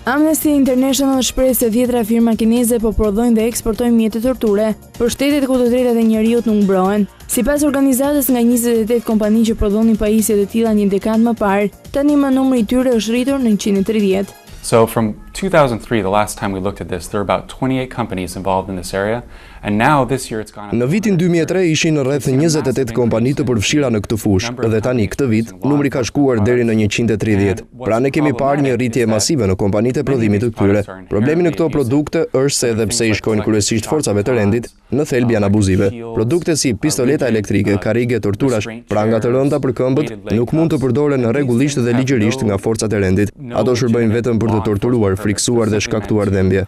Amnesty International shpreh se 10 firma kineze po prodhojnë dhe eksportojnë mjete torture për shtetet ku të drejtat e njeriut nuk mbrohen. Sipas organizatës, nga 28 kompani që prodhonin pajisje të tilla një dekadë më parë, tani më numri i tyre është rritur në 130. So from 2003, the last time we looked at this, there were about 28 companies involved in this area, and now this year it's gone up. Në vitin 2003 ishin rreth 28 kompani të përfshira në këtë fushë, dhe tani këtë vit numri ka shkuar deri në 130. Pra ne kemi parë një rritje masive në kompanitë e prodhimit të këtyre. Problemi në këto produkte është se edhe pse i shkojnë kryesisht forcave të rendit, në thelb janë abuzive. Produkte si pistoleta elektrike, karrige, torturash, pranga të rënda për këmbët nuk mund të përdoren rregullisht dhe ligjërisht nga forcat e rendit. Ato shërbejnë vetëm për të torturuar, friksuar dhe shkaktuar dhembje.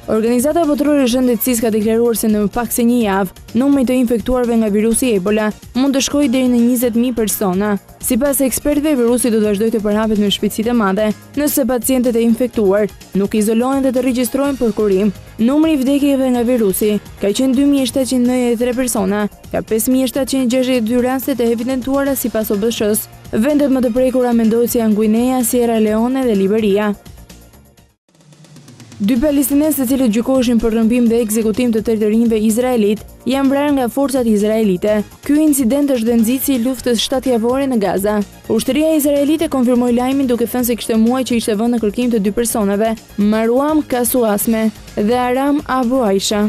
Organizata botërore e shëndetësisë ka deklaruar se në më pak se një javë, numri të infektuarve nga virusi Ebola mund të shkojë deri në 20.000 persona. Sipas ekspertëve, virusi do të vazhdojë të përhapet me shpejtësi të madhe nëse pacientët e infektuar nuk izolohen dhe të regjistrohen për kurim. Numri i vdekjeve nga virusi ka qenë 2.793 persona, ka 5.762 raste të evidentuara sipas OBSH-s. Vendet më të prekura mendohet si janë Guinea, Sierra Leone dhe Liberia. 2 palestinesë të cilët gjykoheshin për rrëmbim dhe ekzekutim të teritorinjve izraelit janë vrarë nga forcat izraelite. Ky incident është dhe nxitsi i luftës 7-javore në Gaza. Ushtria izraelite konfirmoi lajmin duke thënë se kishte muaj që ishte vënë në kërkim të 2 personave, Maruam Kasuasme dhe Aram Abu Aisha.